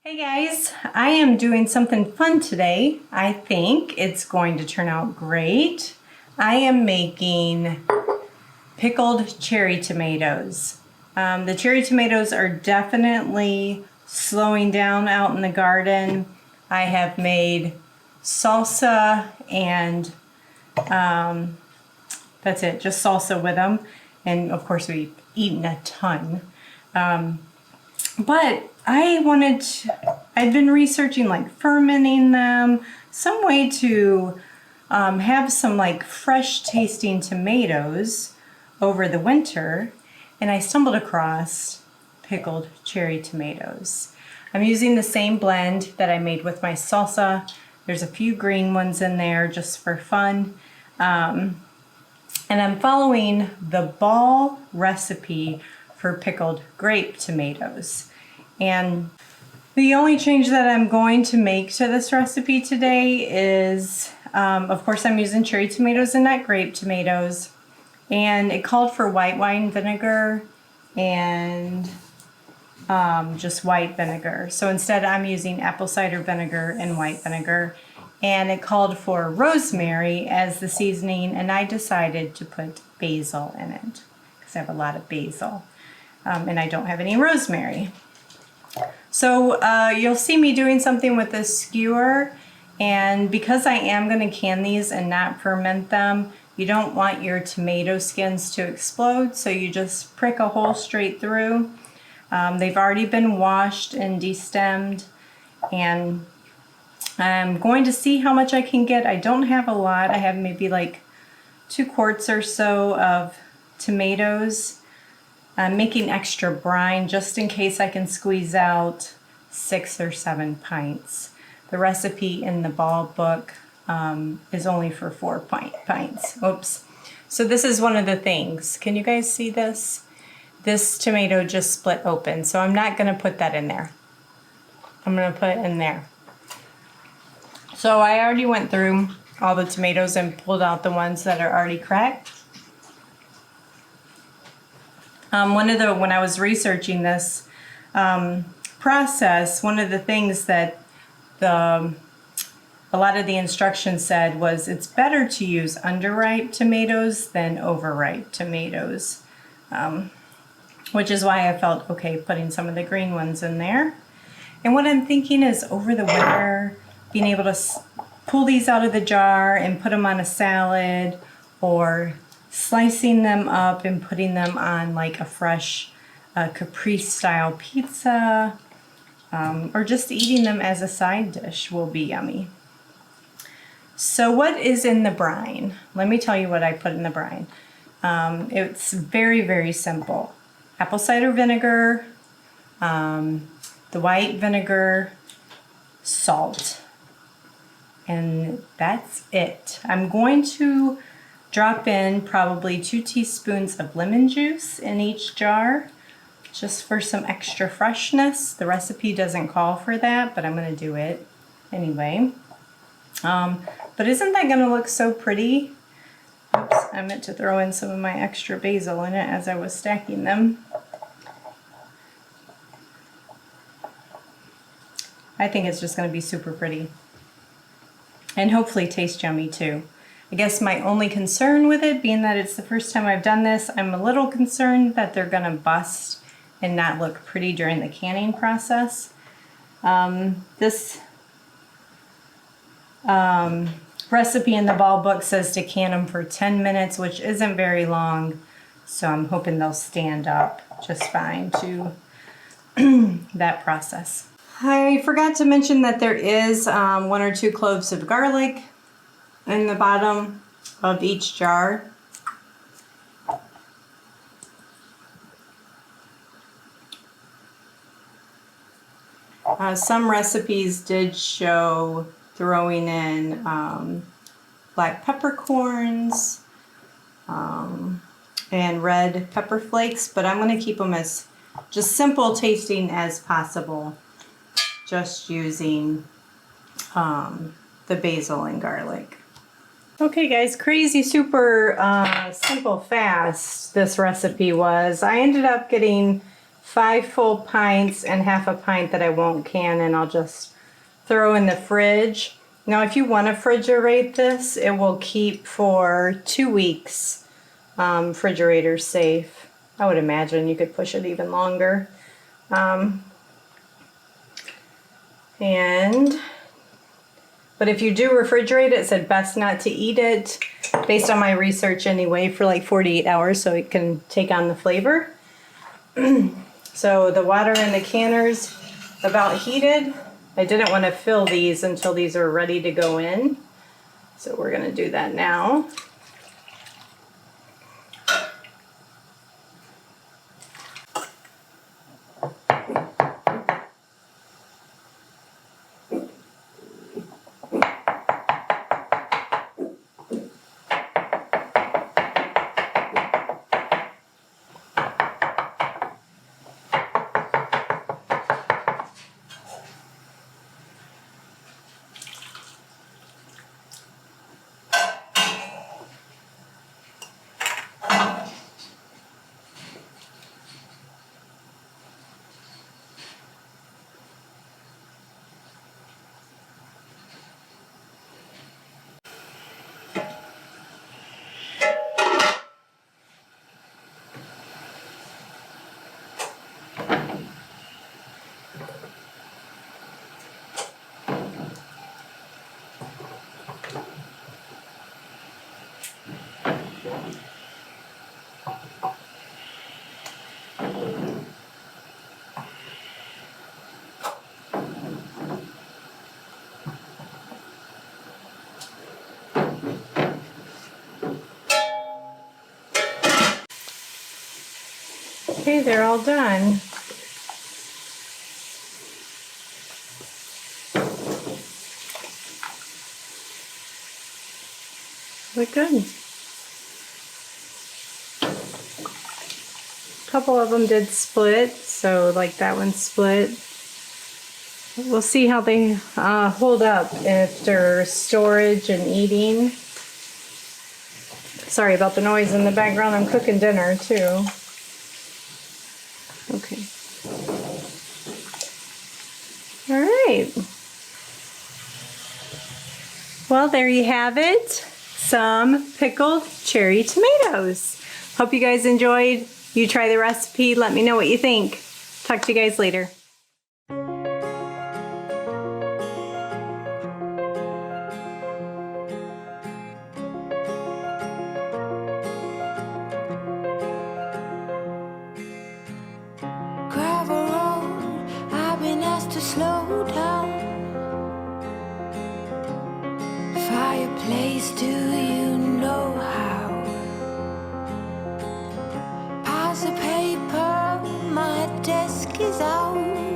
Hey guys, I am doing something fun today. I think it's going to turn out great. I am making pickled cherry tomatoes. The cherry tomatoes are definitely slowing down out in the garden. I have made salsa and that's it, just salsa with them. And of course we've eaten a ton. But I've been researching like fermenting them, some way to have some like fresh tasting tomatoes over the winter, and I stumbled across pickled cherry tomatoes. I'm using the same blend that I made with my salsa. There's a few green ones in there just for fun. And I'm following the ball recipe for pickled grape tomatoes. And the only change that I'm going to make to this recipe today is, of course, I'm using cherry tomatoes and not grape tomatoes. And it called for white wine vinegar and just white vinegar. So instead I'm using apple cider vinegar and white vinegar. And it called for rosemary as the seasoning, and I decided to put basil in it because I have a lot of basil. And I don't have any rosemary. So you'll see me doing something with this skewer, and because I am going to can these and not ferment them, you don't want your tomato skins to explode, so you just prick a hole straight through. They've already been washed and destemmed, and I'm going to see how much I can get. I don't have a lot. I have maybe like 2 quarts or so of tomatoes. I'm making extra brine just in case I can squeeze out 6 or 7 pints. The recipe in the ball book is only for 4 pints. Oops. So this is one of the things. Can you guys see this? This tomato just split open, so I'm not going to put that in there. I'm going to put it in there. So I already went through all the tomatoes and pulled out the ones that are already cracked. When I was researching this process, one of the things that a lot of the instructions said was it's better to use underripe tomatoes than overripe tomatoes, which is why I felt okay putting some of the green ones in there. And what I'm thinking is over the winter, being able to pull these out of the jar and put them on a salad, or slicing them up and putting them on like a fresh caprese style pizza, or just eating them as a side dish will be yummy. So what is in the brine? Let me tell you what I put in the brine. It's very, very simple. Apple cider vinegar, the white vinegar, salt, and that's it. I'm going to drop in probably 2 teaspoons of lemon juice in each jar, just for some extra freshness. The recipe doesn't call for that, but I'm going to do it anyway. But isn't that going to look so pretty? Oops, I meant to throw in some of my extra basil in it as I was stacking them. I think it's just going to be super pretty. And hopefully taste yummy too. I guess my only concern with it, being that it's the first time I've done this, I'm a little concerned that they're going to bust and not look pretty during the canning process. This recipe in the ball book says to can them for 10 minutes, which isn't very long, so I'm hoping they'll stand up just fine to that process. I forgot to mention that there is 1 or 2 cloves of garlic in the bottom of each jar. Some recipes did show throwing in black peppercorns and red pepper flakes, but I'm going to keep them as just simple tasting as possible, just using the basil and garlic. Okay guys, crazy super simple fast this recipe was. I ended up getting 5 full pints and half a pint that I won't can, and I'll just throw in the fridge. Now if you want to refrigerate this, it will keep for 2 weeks, refrigerator safe. I would imagine you could push it even longer. But if you do refrigerate it, it said best not to eat it, based on my research anyway, for like 48 hours so it can take on the flavor. So the water in the canner's about heated. I didn't want to fill these until these are ready to go in. So we're going to do that now. Okay, they're all done. Look good. A couple of them did split, so like that one split. We'll see how they hold up after storage and eating. Sorry about the noise in the background, I'm cooking dinner too. Okay. All right. Well, there you have it. Some pickled cherry tomatoes. Hope you guys enjoyed. You try the recipe. Let me know what you think. Talk to you guys later. Gravel road, I've been asked to slow down. Fireplace, do you know how? Piles of paper, my desk is out.